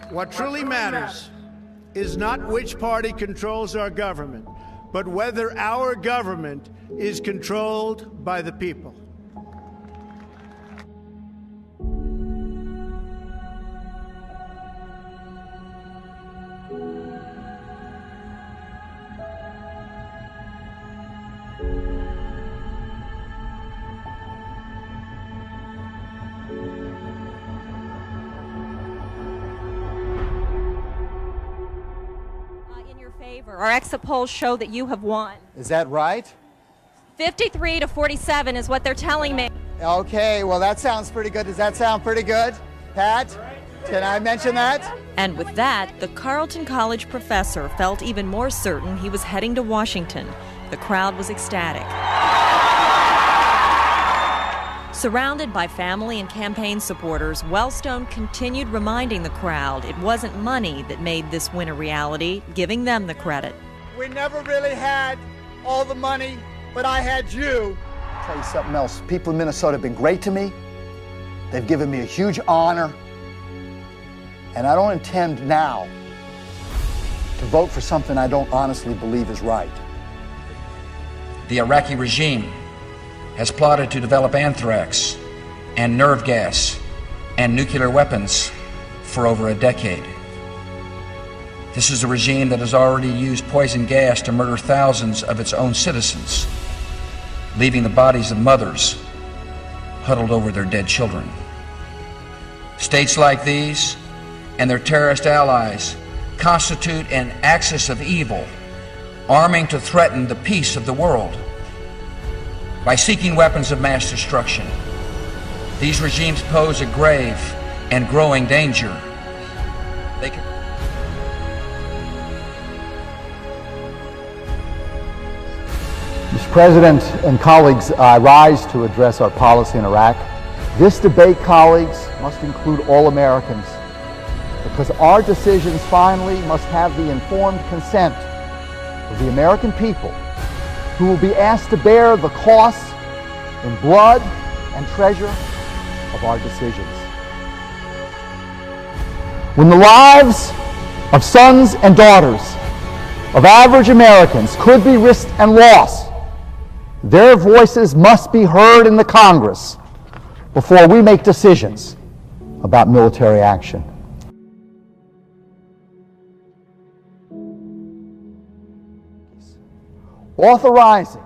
What truly matters is not which party controls our government, but whether our government is controlled by the people. Our exit polls show that you have won. Is that right? 53 to 47 is what they're telling me. Okay, well that sounds pretty good. Does that sound pretty good? Pat, can I mention that? And with that, the Carleton College professor felt even more certain he was heading to Washington. The crowd was ecstatic. Surrounded by family and campaign supporters, Wellstone continued reminding the crowd it wasn't money that made this win a reality, giving them the credit. We never really had all the money, but I had you. I'll tell you something else. People in Minnesota have been great to me. They've given me a huge honor. And I don't intend now to vote for something I don't honestly believe is right. The Iraqi regime has plotted to develop anthrax and nerve gas and nuclear weapons for over a decade. This is a regime that has already used poison gas to murder thousands of its own citizens, leaving the bodies of mothers huddled over their dead children. States like these and their terrorist allies constitute an axis of evil, arming to threaten the peace of the world. By seeking weapons of mass destruction, these regimes pose a grave and growing danger. They can... Mr. President and colleagues, I rise to address our policy in Iraq. This debate, colleagues, must include all Americans, because our decisions finally must have the informed consent of the American people, who will be asked to bear the costs in blood and treasure of our decisions. When the lives of sons and daughters of average Americans could be risked and lost, their voices must be heard in the Congress before we make decisions about military action. Authorizing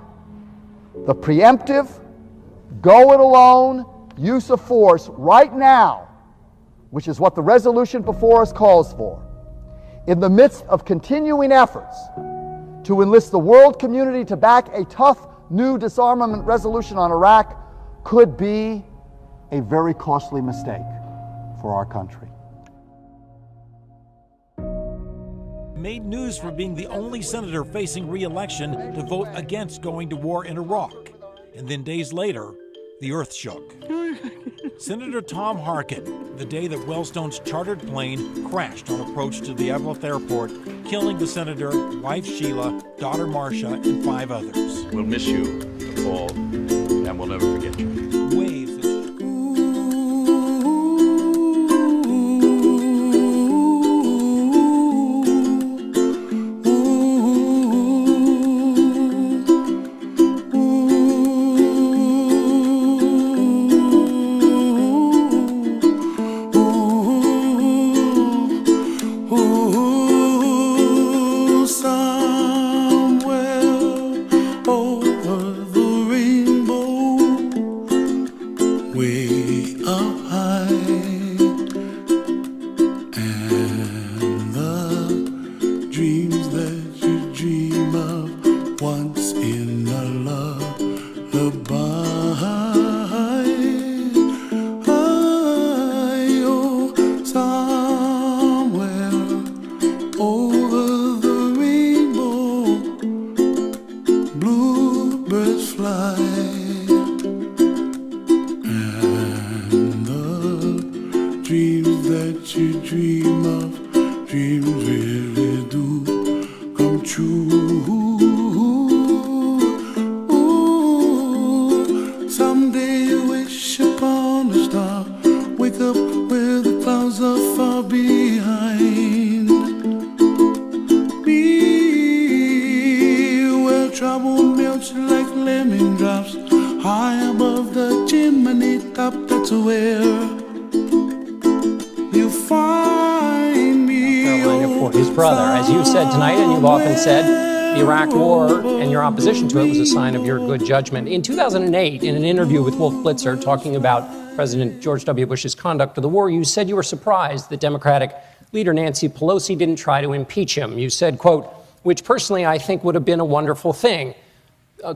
the preemptive, go-it-alone use of force right now, which is what the resolution before us calls for, in the midst of continuing efforts to enlist the world community to back a tough new disarmament resolution on Iraq, could be a very costly mistake for our country. Made news for being the only senator facing re-election to vote against going to war in Iraq. And then days later, the earth shook. Senator Tom Harkin, the day that Wellstone's chartered plane crashed on approach to the Eveleth Airport, killing the senator, wife Sheila, daughter Marcia, and 5 others. We'll miss you, Paul, and we'll never forget you. Waves that Wake up where the clouds are far behind. melts like lemon drops high above the chimney top. That's where you find me. Carolina for his brother. As you said tonight, and you've often said, the Iraq War and your opposition to it was a sign of your good judgment. In 2008, in an interview with Wolf Blitzer talking about President George W. Bush's conduct of the war, you said you were surprised that Democratic leader Nancy Pelosi didn't try to impeach him. You said, quote, which personally I think would have been a wonderful thing,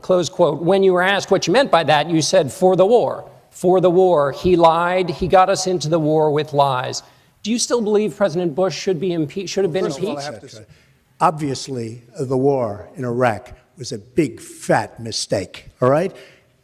close quote. When you were asked what you meant by that, you said, for the war. For the war. He lied. He got us into the war with lies. Do you still believe President Bush should have been impeached? Obviously, the war in Iraq was a big, fat mistake, all right?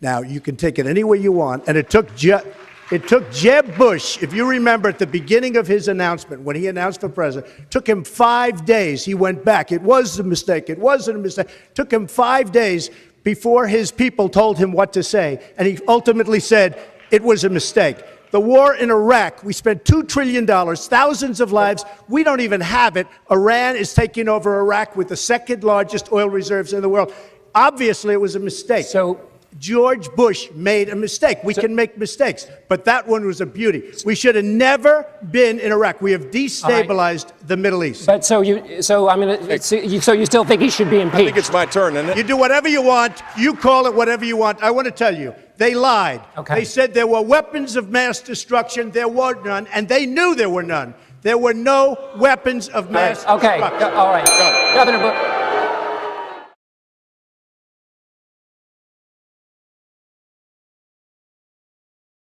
Now, you can take it any way you want, and it took Jeb Bush, if you remember at the beginning of his announcement, when he announced for president, took him 5 days. He went back. It was a mistake. It wasn't a mistake. Took him 5 days before his people told him what to say, and he ultimately said it was a mistake. The war in Iraq, we spent $2 trillion, thousands of lives. We don't even have it. Iran is taking over Iraq with the second largest oil reserves in the world. Obviously, it was a mistake. So George Bush made a mistake. We can make mistakes, but that one was a beauty. We should have never been in Iraq. We have destabilized the Middle East. But so you still think he should be impeached? I think it's my turn, isn't it? You do whatever you want. You call it whatever you want. I want to tell you, they lied. Okay. They said there were weapons of mass destruction. There were none, and they knew there were none. There were no weapons of mass destruction. All right. Governor Bush.